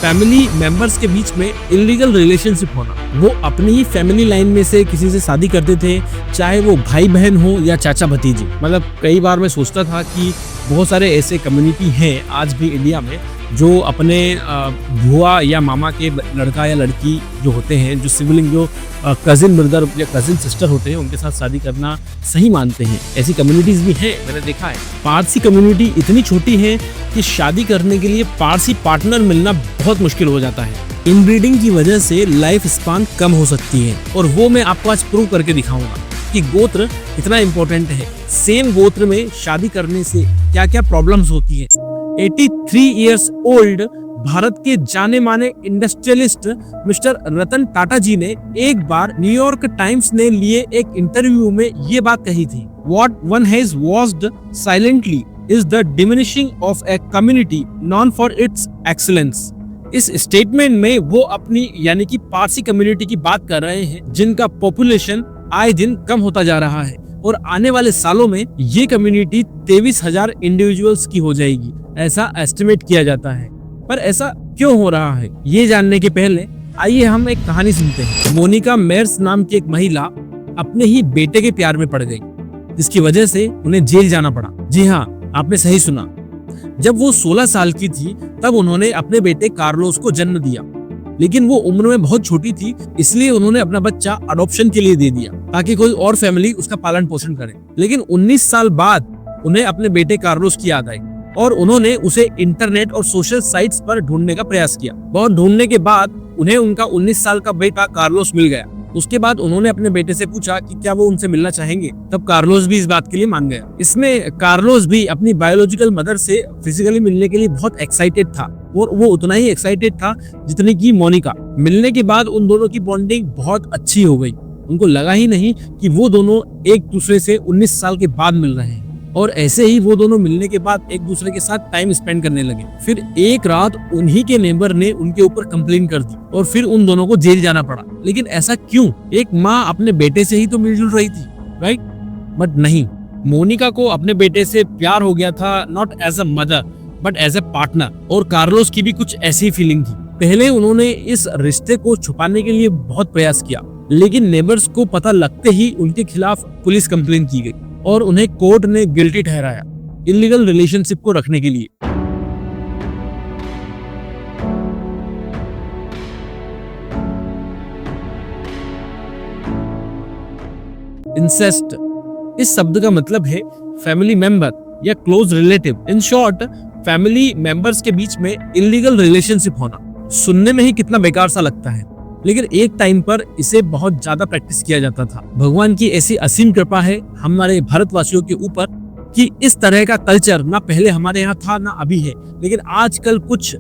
Family members के बीच में illegal relationship होना। वो अपनी ही फैमिली लाइन में से किसी से शादी करते थे, चाहे वो भाई बहन हो या चाचा भतीजी। मतलब कई बार मैं सोचता था कि बहुत सारे ऐसे कम्युनिटी हैं आज भी इंडिया में जो अपने बुआ या मामा के लड़का या लड़की जो होते हैं, जो सिबलिंग, जो कजिन ब्रदर या कजिन सिस्टर होते हैं, उनके साथ शादी करना सही मानते हैं। ऐसी कम्युनिटीज भी हैं, मैंने देखा है। पारसी कम्युनिटी इतनी छोटी है कि शादी करने के लिए पारसी पार्टनर मिलना बहुत मुश्किल हो जाता है। इनब्रीडिंग की वजह से लाइफ स्पान कम हो सकती है, और वो मैं आपको आज प्रूव करके दिखाऊंगा कि गोत्र कितना इम्पोर्टेंट है। सेम गोत्र में शादी करने से क्या क्या प्रॉब्लम्स होती है। 83 इयर्स ओल्ड भारत के जाने माने इंडस्ट्रियलिस्ट मिस्टर रतन टाटा जी ने एक बार न्यूयॉर्क टाइम्स ने लिए एक इंटरव्यू में ये बात कही थी। What one has watched silently is the diminishing of a community known for its excellence। इस स्टेटमेंट में वो अपनी यानी कि पारसी कम्युनिटी की बात कर रहे हैं, जिनका पॉपुलेशन आए दिन कम होता जा रहा है, और आने वाले सालों में ये कम्युनिटी 23,000 इंडिविजुअल्स की हो जाएगी, ऐसा एस्टिमेट किया जाता है। पर ऐसा क्यों हो रहा है, ये जानने के पहले आइए हम एक कहानी सुनते हैं। मोनिका मेयर्स नाम की एक महिला अपने ही बेटे के प्यार में पड़ गई, जिसकी वजह से उन्हें जेल जाना पड़ा। जी हाँ, आपने सही सुना। जब वो 16 साल की थी तब उन्होंने अपने बेटे कार्लोस को जन्म दिया, लेकिन वो उम्र में बहुत छोटी थी, इसलिए उन्होंने अपना बच्चा अडॉप्शन के लिए दे दिया ताकि कोई और फैमिली उसका पालन पोषण करे। लेकिन 19 साल बाद उन्हें अपने बेटे कार्लोस की याद आई और उन्होंने उसे इंटरनेट और सोशल साइट्स पर ढूंढने का प्रयास किया। बहुत ढूंढने के बाद उन्हें उनका 19 साल का बेटा कार्लोस मिल गया। उसके बाद उन्होंने अपने बेटे से पूछा कि क्या वो उनसे मिलना चाहेंगे, तब कार्लोस भी इस बात के लिए मान गया। इसमें कार्लोस भी अपनी बायोलॉजिकल मदर से फिजिकली मिलने के लिए बहुत एक्साइटेड था, और वो उतना ही एक्साइटेड था जितनी की मोनिका। मिलने के बाद उन दोनों की बॉन्डिंग बहुत अच्छी हो गई। उनको लगा ही नहीं कि वो दोनों एक दूसरे से 19 साल के बाद मिल रहे हैं, और ऐसे ही वो दोनों मिलने के बाद एक दूसरे के साथ टाइम स्पेंड करने लगे। फिर एक रात उन्हीं के नेबर ने उनके ऊपर कंप्लेन कर दी और फिर उन दोनों को जेल जाना पड़ा। लेकिन ऐसा क्यों? एक माँ अपने बेटे से ही तो मिलजुल रही थी, राइट? बट नहीं, मोनिका को अपने बेटे से प्यार हो गया था, not as a mother but as a partner. और कार्लोस की भी कुछ ऐसी फीलिंग थी। पहले उन्होंने इस रिश्ते को छुपाने के लिए बहुत प्रयास किया, लेकिन नेबर्स को पता लगते ही उनके खिलाफ पुलिस कंप्लेन की गई और उन्हें कोर्ट ने गिल्टी ठहराया इलीगल रिलेशनशिप को रखने के लिए। इंसेस्ट इस शब्द का मतलब है फैमिली मेंबर या close relative. In short, family members के बीच में इलीगल रिलेशनशिप होना। सुनने में ही कितना बेकार सा लगता है, लेकिन एक टाइम पर इसे बहुत ज्यादा प्रैक्टिस किया जाता था। भगवान की ऐसी असीम कृपा है हमारे भारतवासियों के ऊपर कि इस तरह का कल्चर ना पहले हमारे यहाँ था ना अभी है। लेकिन आजकल कुछ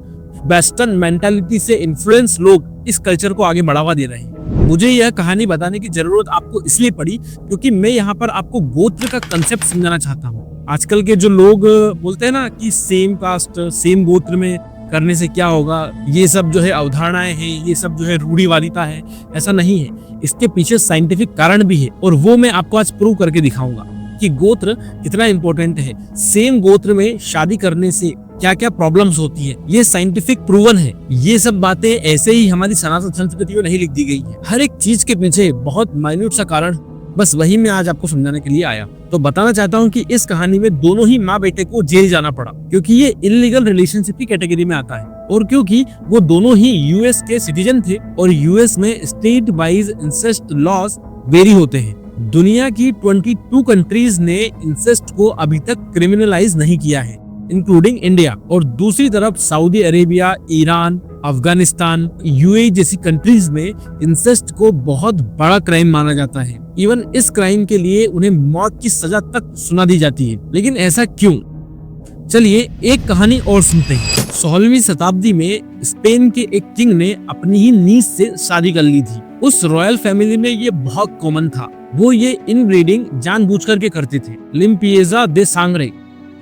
वेस्टर्न मेंटालिटी से इन्फ्लुएंस लोग इस कल्चर को आगे बढ़ावा दे रहे हैं। मुझे यह कहानी बताने की जरूरत आपको इसलिए पड़ी क्योंकि मैं यहाँ पर आपको गोत्र का कंसेप्ट समझाना चाहता हूँ। आजकल के जो लोग बोलते हैं ना कि सेम कास्ट सेम गोत्र में करने से क्या होगा, ये सब जो है अवधारणाएं हैं, ये सब जो है रूढ़िवादिता है। ऐसा नहीं है, इसके पीछे साइंटिफिक कारण भी है, और वो मैं आपको आज प्रूव करके दिखाऊंगा कि गोत्र कितना इंपॉर्टेंट है। सेम गोत्र में शादी करने से क्या क्या प्रॉब्लम्स होती है, ये साइंटिफिक प्रूवन है। ये सब बातें ऐसे ही हमारी सनातन संस्कृति में नहीं लिख दी गई है। हर एक चीज के पीछे बहुत माइन्यूट सा कारण, बस वही मैं आज आपको समझाने के लिए आया। तो बताना चाहता हूँ कि इस कहानी में दोनों ही माँ बेटे को जेल जाना पड़ा क्योंकि ये इलीगल रिलेशनशिप की कैटेगरी में आता है, और क्योंकि वो दोनों ही यूएस के सिटीजन थे, और यूएस में state wise incest laws vary होते हैं। दुनिया की 22 कंट्रीज ने इंसेस्ट को अभी तक क्रिमिनलाइज नहीं किया है, इंक्लूडिंग इंडिया। और दूसरी तरफ Saudi Arabia, Iran, Afghanistan, UAE जैसी कंट्रीज में इंसेस्ट को बहुत बड़ा क्राइम माना जाता है। इवन इस क्राइम के लिए उन्हें मौत की सजा तक सुना दी जाती है। लेकिन ऐसा क्यों? चलिए एक कहानी और सुनते हैं। 16वीं शताब्दी में स्पेन के एक किंग ने अपनी ही नीस से शादी कर ली थी। उस रॉयल फैमिली में ये बहुत कॉमन था। वो ये इनब्रीडिंग जानबूझकर के करते थे। लिम्पिएजा दे सांग्रे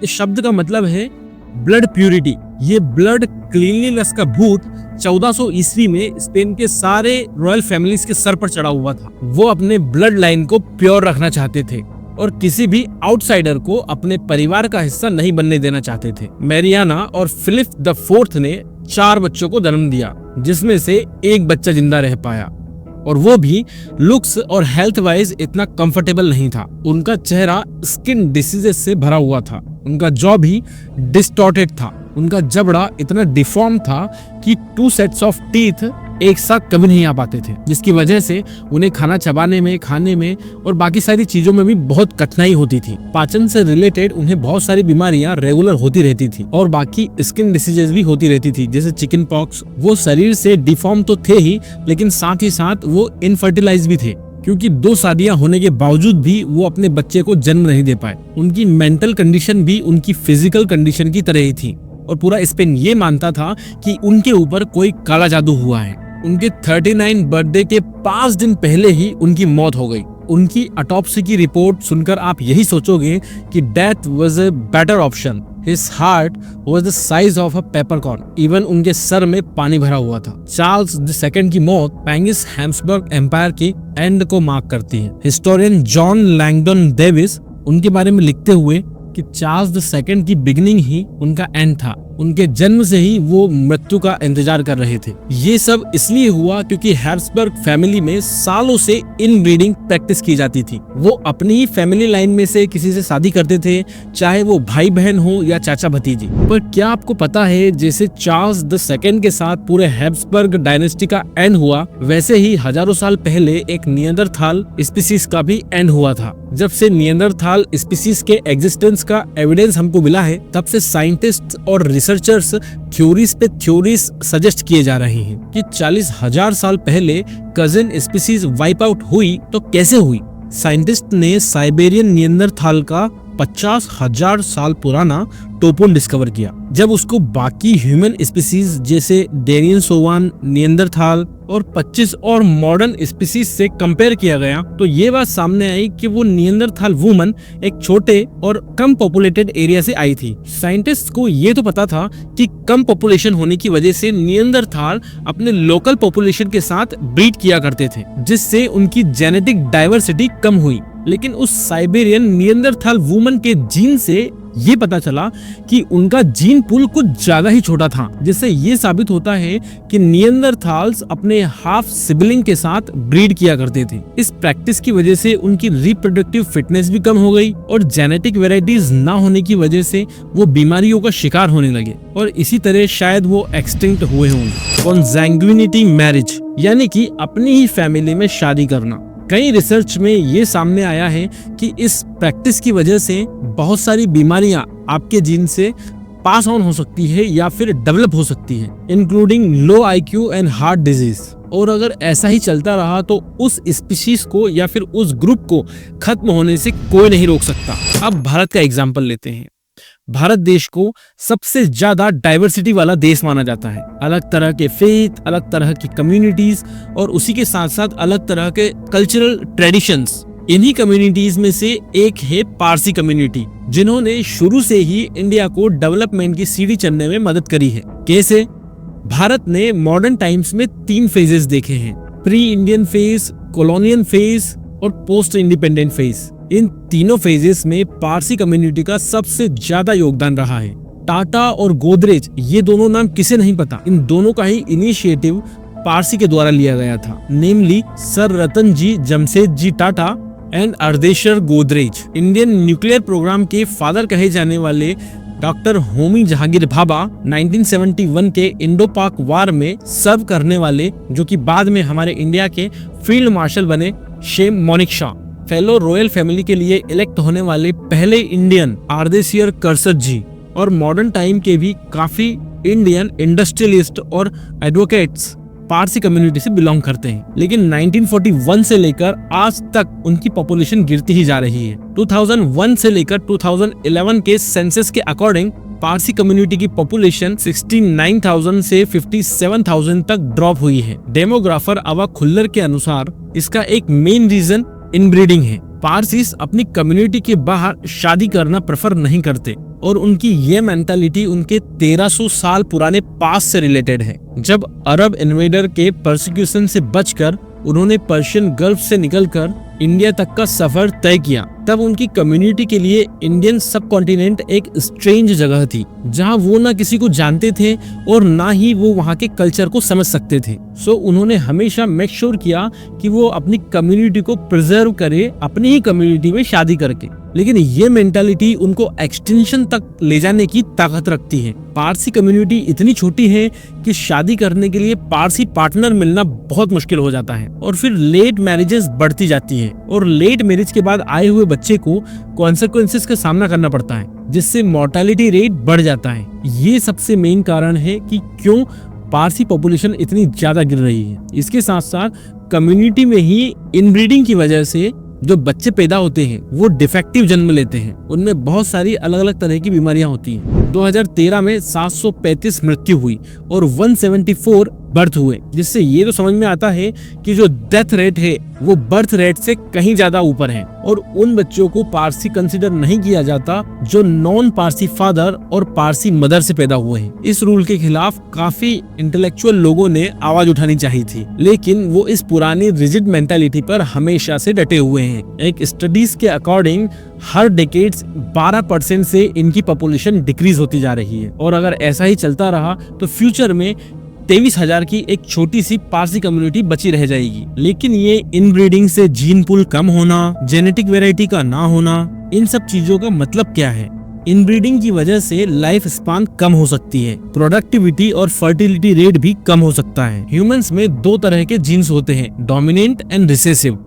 इस शब्द का मतलब है ब्लड प्यूरिटी। ये ब्लड क्लीनलीनेस का भूत 1400 ईस्वी में स्पेन के सारे रॉयल फैमिलीज के सर पर चढ़ा हुआ था। वो अपने ब्लड लाइन को प्योर रखना चाहते थे और किसी भी आउटसाइडर को अपने परिवार का हिस्सा नहीं बनने देना चाहते थे। मैरियाना और फिलिप द फोर्थ ने 4 बच्चों को जन्म दिया, जिसमें से एक बच्चा जिंदा रह पाया, और वो भी लुक्स और हेल्थ वाइज इतना कंफर्टेबल नहीं था। उनका चेहरा स्किन डिसीजेस से भरा हुआ था, उनका जॉ भी डिस्टॉर्टेड था, उनका जबड़ा इतना डिफॉर्म था कि 2 सेट्स ऑफ टीथ एक साथ कभी नहीं आ पाते थे, जिसकी वजह से उन्हें खाना चबाने में, खाने में और बाकी सारी चीजों में भी बहुत कठिनाई होती थी। पाचन से रिलेटेड उन्हें बहुत सारी बीमारियां रेगुलर होती रहती थी और बाकी स्किन डिसीजेस भी होती रहती थी, जैसे चिकन पॉक्स। वो शरीर से डिफॉर्म तो थे ही, लेकिन साथ ही साथ वो इनफर्टिलाइज भी थे, क्योंकि 2 शादियां होने के बावजूद भी वो अपने बच्चे को जन्म नहीं दे पाए। उनकी मेंटल कंडीशन भी उनकी फिजिकल कंडीशन की तरह ही थी, और पूरा स्पेन ये मानता था कि उनके ऊपर कोई काला जादू हुआ है। उनके 39 बर्थडे के 5 दिन पहले ही उनकी मौत हो गई। उनकी ऑटोप्सी की रिपोर्ट सुनकर आप यही सोचोगे कि death was a better option. His heart was the size of a peppercorn. Even उनके सर में पानी भरा हुआ था। चार्ल्स II की मौत पेंगिस हैब्सबर्ग एम्पायर की एंड को मार्क करती है। हिस्टोरियन जॉन लैंगडन डेविस उनके बारे में लिखते हुए कि चार्ल्स II की बिगिनिंग ही उनका एंड था। उनके जन्म से ही वो मृत्यु का इंतजार कर रहे थे। ये सब इसलिए हुआ क्योंकि हैब्सबर्ग फैमिली में सालों से इनब्रीडिंग प्रैक्टिस की जाती थी। वो अपनी ही फैमिली लाइन में से किसी से शादी करते थे, चाहे वो भाई बहन हो या चाचा भतीजी। पर क्या आपको पता है, जैसे चार्ल्स II के साथ पूरे हैब्सबर्ग डायनेस्टी का एंड हुआ, वैसे ही हजारों साल पहले एक निएंडरथाल स्पीसीज का भी एंड हुआ था। जब से निएंडरथाल स्पीसीज के एग्जिस्टेंस का एविडेंस हमको मिला है, तब से साइंटिस्ट और रिसर्चर्स थ्योरीज पे थ्योरीज सजेस्ट किए जा रहे हैं कि 40,000 साल पहले कजिन स्पीसीज वाइप आउट हुई तो कैसे हुई। साइंटिस्ट ने साइबेरियन निएंडरथाल का 50,000 साल पुराना टोपोन डिस्कवर किया। जब उसको बाकी ह्यूमन स्पीसीज जैसे डेनिसोवान, निएंडरथाल और 25 और मॉडर्न स्पीसीज से कंपेयर किया गया, तो ये बात सामने आई कि वो निएंडरथाल वुमन एक छोटे और कम पॉपुलेटेड एरिया से आई थी। साइंटिस्ट को ये तो पता था कि कम पॉपुलेशन होने की वजह से निएंडरथाल अपने लोकल पॉपुलेशन के साथ ब्रीड किया करते थे, जिससे उनकी जेनेटिक डाइवर्सिटी कम हुई। लेकिन उस साइबेरियन निएंडरथाल वुमन के जीन से ये पता चला कि उनका जीन पूल कुछ ज्यादा ही छोटा था, जिससे ये साबित होता है कि निएंडरथाल्स अपने हाफ सिबलिंग के साथ ब्रीड किया करते थे। इस प्रैक्टिस की वजह से उनकी रिप्रोडक्टिव फिटनेस भी कम हो गई और जेनेटिक वेराइटीज ना होने की वजह से वो बीमारियों का शिकार होने लगे, और इसी तरह शायद वो एक्सटिंक्ट हुए होंगे। कॉन्सैंग्विनिटी मैरिज, यानी कि अपनी ही फैमिली में शादी करना। कई रिसर्च में ये सामने आया है कि इस प्रैक्टिस की वजह से बहुत सारी बीमारियां आपके जीन से पास ऑन हो सकती है या फिर डेवलप हो सकती है, including low IQ and heart disease. और अगर ऐसा ही चलता रहा तो उस स्पीशीज को या फिर उस ग्रुप को खत्म होने से कोई नहीं रोक सकता। अब भारत का एग्जाम्पल लेते हैं। भारत देश को सबसे ज्यादा डाइवर्सिटी वाला देश माना जाता है। अलग तरह के फेथ, अलग तरह की कम्युनिटीज और उसी के साथ साथ अलग तरह के कल्चरल ट्रेडिशंस। इन्हीं कम्युनिटीज में से एक है पारसी कम्युनिटी, जिन्होंने शुरू से ही इंडिया को डेवलपमेंट की सीढ़ी चढ़ने में मदद करी है। कैसे? भारत ने मॉडर्न टाइम्स में 3 फेजेस देखे हैं: pre Indian phase, colonial phase और पोस्ट इंडिपेंडेंट फेज। इन तीनों फेजेस में पारसी कम्युनिटी का सबसे ज्यादा योगदान रहा है। टाटा और गोदरेज, ये दोनों नाम किसे नहीं पता। इन दोनों का ही इनिशिएटिव पारसी के द्वारा लिया गया था, namely sir Ratan ji Jamshed ji Tata and Ardeshir Godrej. Indian nuclear program के फादर कहे जाने वाले डॉक्टर होमी जहांगीर भाभा 1971 के इंडो पाक वार में सर्व करने वाले, जो कि बाद में हमारे इंडिया के फील्ड मार्शल बने, शेम मोनिक-शाह। फेलो रॉयल फैमिली के लिए इलेक्ट होने वाले पहले इंडियन आर्देशियर करसद जी, और मॉडर्न टाइम के भी काफी इंडियन इंडस्ट्रियलिस्ट और एडवोकेट्स पारसी कम्युनिटी से बिलोंग करते हैं। लेकिन 1941 से लेकर आज तक उनकी पॉपुलेशन गिरती ही जा रही है। 2001 से लेकर 2011 के सेंसस के अकॉर्डिंग पारसी कम्युनिटी की पॉपुलेशन 69,000 से 57,000 तक ड्रॉप हुई है। डेमोग्राफर अवा खुल्लर के अनुसार इसका एक मेन रीजन इनब्रीडिंग है। पारसीस अपनी कम्युनिटी के बाहर शादी करना प्रेफर नहीं करते, और उनकी ये मेंटालिटी उनके 1300 साल पुराने पास से रिलेटेड है, जब अरब इन्वेडर के परसिक्यूशन से बचकर उन्होंने पर्शियन गल्फ से निकलकर इंडिया तक का सफर तय किया, तब उनकी कम्युनिटी के लिए इंडियन सब कॉन्टिनेंट एक स्ट्रेंज जगह थी, जहां वो ना किसी को जानते थे और ना ही वो वहां के कल्चर को समझ सकते थे। सो उन्होंने हमेशा मेक श्योर किया कि वो अपनी कम्युनिटी को प्रिजर्व करे अपनी ही कम्युनिटी में शादी करके। लेकिन ये मेंटालिटी उनको एक्सटेंशन तक ले जाने की ताकत रखती है। पारसी कम्युनिटी इतनी छोटी है कि शादी करने के लिए पारसी पार्टनर मिलना बहुत मुश्किल हो जाता है और फिर लेट मैरिजेस बढ़ती जाती है और लेट मैरिज के बाद आए हुए बच्चे को कॉन्सिक्वेंसेस का सामना करना पड़ता है, जिससे मोर्टेलिटी रेट बढ़ जाता है। ये सबसे मेन कारण है कि क्यों पारसी पॉपुलेशन इतनी ज्यादा गिर रही है। इसके साथ साथ कम्युनिटी में ही इनब्रीडिंग की वजह से जो बच्चे पैदा होते हैं वो डिफेक्टिव जन्म लेते हैं, उनमें बहुत सारी अलग अलग तरह की बीमारियां होती हैं। 2013 में 735 मृत्यु हुई और 174 बर्थ हुए, जिससे ये तो समझ में आता है कि जो डेथ रेट है वो बर्थ रेट से कहीं ज्यादा ऊपर है। और उन बच्चों को पारसी कंसिडर नहीं किया जाता जो नॉन पारसी फादर और पारसी मदर से पैदा हुए हैं। इस रूल के खिलाफ काफी इंटेलेक्चुअल लोगों ने आवाज उठानी चाहिए थी, लेकिन वो इस पुरानी रिजिड मेंटालिटी पर हमेशा से डटे हुए हैं। एक स्टडीज के अकॉर्डिंग हर डेकेड्स 12% से इनकी पॉपुलेशन डिक्रीज होती जा रही है और अगर ऐसा ही चलता रहा तो फ्यूचर में 23,000 की एक छोटी सी पारसी कम्युनिटी बची रह जाएगी। लेकिन ये इनब्रीडिंग से जीन पूल कम होना, जेनेटिक वैरायटी का ना होना, इन सब चीजों का मतलब क्या है? इनब्रीडिंग की वजह से लाइफ स्पान कम हो सकती है, प्रोडक्टिविटी और फर्टिलिटी रेट भी कम हो सकता है। ह्यूमंस में दो तरह के जीन्स होते हैं, dominant and recessive.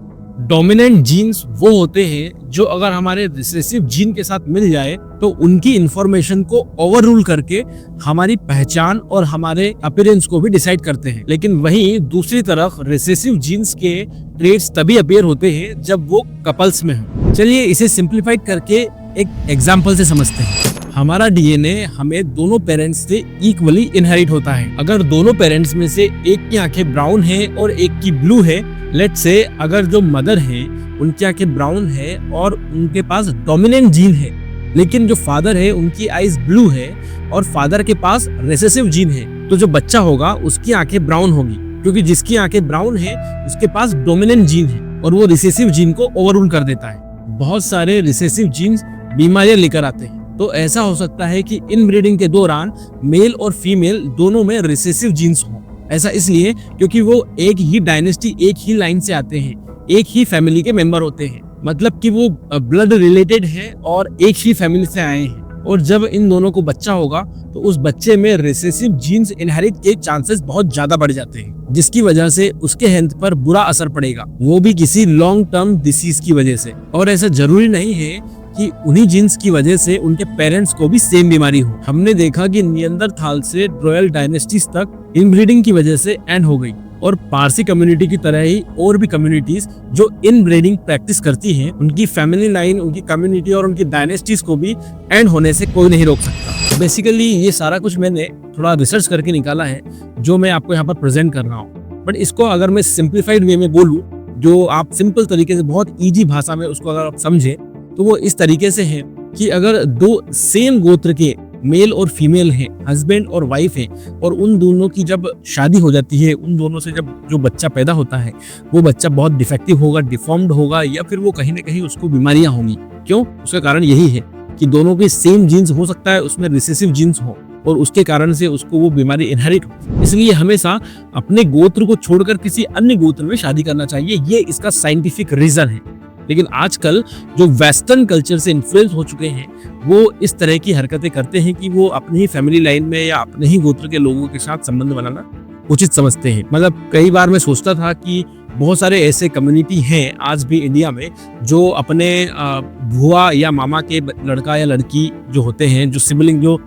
Dominant genes वो होते हैं जो अगर हमारे रिसेसिव जीन के साथ मिल जाए तो उनकी इंफॉर्मेशन को ओवर रूल करके हमारी पहचान और हमारे अपीयरेंस को भी डिसाइड करते हैं। लेकिन वहीं दूसरी तरफ रिसेसिव जीन्स के ट्रेट्स तभी अपीयर होते हैं जब वो कपल्स में हो। चलिए इसे सिंप्लीफाइड करके एक एग्जांपल से समझते हैं। हमारा डीएनए हमें दोनों पेरेंट्स से इक्वली इनहेरिट होता है। अगर दोनों पेरेंट्स में से एक की आंखें ब्राउन है और एक की ब्लू है, लेट्स से अगर जो मदर है उनकी आंखें ब्राउन है और उनके पास डोमिनेंट जीन है, लेकिन जो फादर है उनकी आईज ब्लू है और फादर के पास रिसेसिव जीन है, तो जो बच्चा होगा उसकी आंखें ब्राउन होगी, क्योंकि जिसकी आंखें ब्राउन है उसके पास डोमिनेंट जीन है और वो रिसेसिव जीन को ओवररूल कर देता है। बहुत सारे रिसेसिव जीन्स बीमारियां लेकर आते हैं। तो ऐसा हो सकता है कि इनब्रीडिंग के दौरान मेल और फीमेल दोनों में रिसेसिव जीन्स हों। ऐसा इसलिए क्योंकि वो एक ही डायनेस्टी, एक ही लाइन से आते हैं, एक ही फैमिली के मेंबर होते हैं, मतलब कि वो ब्लड रिलेटेड है और एक ही फैमिली से आए हैं। और जब इन दोनों को बच्चा होगा तो उस बच्चे में रिसेसिव जीन्स इनहेरिट के चांसेस बहुत ज्यादा बढ़ जाते हैं, जिसकी वजह से उसके हेल्थ पर बुरा असर पड़ेगा, वो भी किसी लॉन्ग टर्म डिसीज की वजह से। और ऐसा जरूरी नहीं है कि उन्हीं जीन्स की वजह से उनके पेरेंट्स को भी सेम बीमारी हो। हमने देखा कि नियंदरथाल से रॉयल डायनेस्टीज तक इनब्रीडिंग की वजह से एंड हो गई और पारसी कम्युनिटी की तरह ही और भी कम्युनिटीज जो इनब्रीडिंग प्रैक्टिस करती हैं, उनकी फैमिली लाइन, उनकी कम्युनिटी और उनकी डायनेस्टीज को भी एंड होने से कोई नहीं रोक सकता। बेसिकली ये सारा कुछ मैंने थोड़ा रिसर्च करके निकाला है जो मैं आपको यहाँ पर प्रेजेंट कर रहा हूँ। बट इसको अगर मैं सिंप्लीफाइड वे में बोलूँ, जो आप सिंपल तरीके से बहुत ईजी भाषा में उसको अगर आप समझे, तो वो इस तरीके से है कि अगर दो सेम गोत्र के मेल और फीमेल हैं, हस्बैंड और वाइफ हैं, और उन दोनों की जब शादी हो जाती है, उन दोनों से जब जो बच्चा पैदा होता है वो बच्चा बहुत डिफेक्टिव होगा, डिफॉर्म्ड होगा, या फिर वो कहीं ना कहीं उसको बीमारियां होंगी। क्यों? उसका कारण यही है कि दोनों के सेम जीन्स हो सकता है उसमें रिसेसिव जीन्स हो और उसके कारण से उसको वो बीमारी इनहेरिट हो। इसलिए हमेशा अपने गोत्र को छोड़कर किसी अन्य गोत्र में शादी करना चाहिए, ये इसका साइंटिफिक रीजन है। लेकिन आजकल जो वेस्टर्न कल्चर से इन्फ्लुएंस हो चुके हैं वो इस तरह की हरकतें करते हैं कि वो अपनी ही फैमिली लाइन में या अपने ही गोत्र के लोगों के साथ संबंध बनाना उचित समझते हैं। मतलब कई बार मैं सोचता था कि बहुत सारे ऐसे कम्युनिटी हैं आज भी इंडिया में जो अपने बुआ या मामा के लड़का या लड़की जो होते हैं, जो सिबलिंग, जो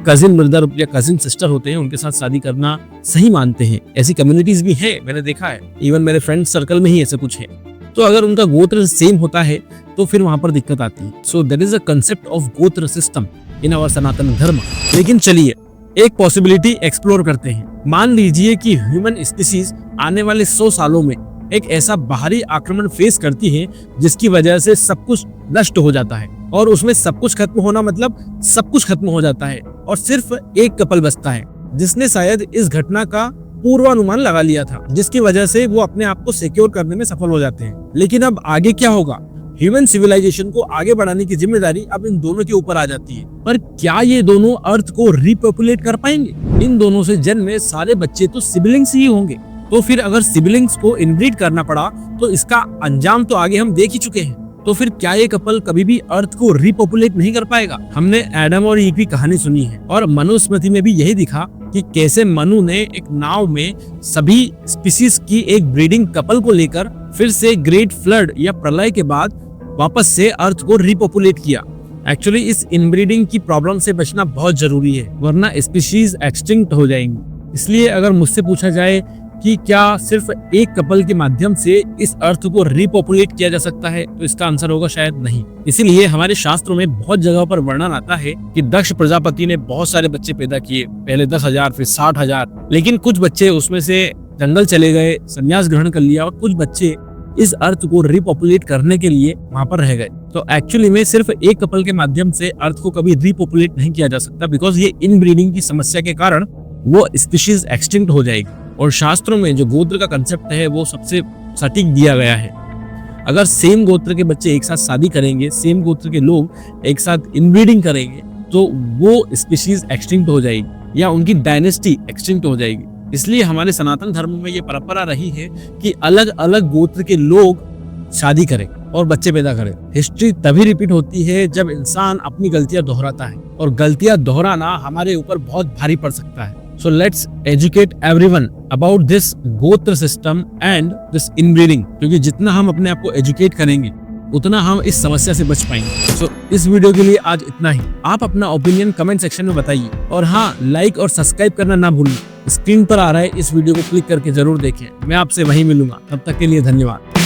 कजिन ब्रदर या कजिन सिस्टर होते हैं, उनके साथ शादी करना सही मानते हैं। ऐसी कम्युनिटीज भी हैं, मैंने देखा है, इवन मेरे फ्रेंड सर्कल में ही ऐसे कुछ है। तो अगर उनका गोत्र सेम होता है तो फिर वहां पर दिक्कत आती है। So there is a concept of gotra system in our Sanatan Dharma. लेकिन चलिए एक पॉसिबिलिटी एक्सप्लोर करते हैं। मान लीजिए कि ह्यूमन स्पीसीज आने वाले 100 सालों में एक ऐसा बाहरी आक्रमण फेस करती है जिसकी वजह से सब कुछ नष्ट हो जाता है, और उसमें सब कुछ खत्म होना मतलब सब कुछ खत्म हो जाता है और सिर्फ एक कपल बचता है जिसने शायद इस घटना का पूर्वानुमान लगा लिया था, जिसकी वजह से वो अपने आप को सिक्योर करने में सफल हो जाते हैं। लेकिन अब आगे क्या होगा? ह्यूमन सिविलाइजेशन को आगे बढ़ाने की जिम्मेदारी अब इन दोनों के ऊपर आ जाती है। पर क्या ये दोनों अर्थ को रिपॉपुलेट कर पाएंगे? इन दोनों से जन्मे सारे बच्चे तो सिबलिंग्स ही होंगे। तो फिर अगर सिबलिंग्स को इनब्रीड करना पड़ा तो इसका अंजाम तो आगे हम देख ही चुके हैं। तो फिर क्या ये कपल कभी भी अर्थ को रिपॉपुलेट नहीं कर पाएगा? हमने एडम और ईव की कहानी सुनी है और मनुस्मृति में भी यही दिखा कि कैसे मनु ने एक नाव में सभी स्पीसीज की एक ब्रीडिंग कपल को लेकर फिर से ग्रेट फ्लड या प्रलय के बाद वापस से अर्थ को रिपॉपुलेट किया। एक्चुअली इस इनब्रीडिंग की प्रॉब्लम से बचना बहुत जरूरी है, वरना स्पीशीज एक्सटिंक्ट हो जाएंगी। इसलिए अगर मुझसे पूछा जाए कि क्या सिर्फ एक कपल के माध्यम से इस अर्थ को रिपॉपुलेट किया जा सकता है, तो इसका आंसर होगा शायद नहीं। इसीलिए हमारे शास्त्रों में बहुत जगह पर वर्णन आता है कि दक्ष प्रजापति ने बहुत सारे बच्चे पैदा किए, पहले 10,000 फिर 60,000, लेकिन कुछ बच्चे उसमें से जंगल चले गए, संन्यास ग्रहण कर लिया और कुछ बच्चे इस अर्थ को रिपॉपुलेट करने के लिए वहां पर रह गए। तो एक्चुअली में सिर्फ एक कपल के माध्यम से अर्थ को कभी रिपॉपुलेट नहीं किया जा सकता, बिकॉज ये इनब्रीडिंग की समस्या के कारण वो स्पीशीज एक्सटिंक्ट हो जाएगी। और शास्त्रों में जो गोत्र का कंसेप्ट है वो सबसे सटीक दिया गया है। अगर सेम गोत्र के बच्चे एक साथ शादी करेंगे, सेम गोत्र के लोग एक साथ इनब्रीडिंग करेंगे, तो वो स्पीशीज एक्सटिंक्ट हो जाएगी या उनकी डायनेस्टी एक्सटिंक्ट हो जाएगी। इसलिए हमारे सनातन धर्म में ये परंपरा रही है कि अलग अलग गोत्र के लोग शादी करें और बच्चे पैदा करें। हिस्ट्री तभी रिपीट होती है जब इंसान अपनी गलतियां दोहराता है, और गलतियां दोहराना हमारे ऊपर बहुत भारी पड़ सकता है। So let's educate everyone about this गोत्र सिस्टम एंड दिस इनब्रीडिंग, क्योंकि जितना हम अपने आप को एजुकेट करेंगे उतना हम इस समस्या से बच पाएंगे। So इस वीडियो के लिए आज इतना ही। आप अपना ओपिनियन कमेंट सेक्शन में बताइए, और हाँ, लाइक और सब्सक्राइब करना ना भूलिए। स्क्रीन पर आ रहा है इस वीडियो को क्लिक करके जरूर देखें। मैं आपसे वहीं मिलूंगा, तब तक के लिए धन्यवाद।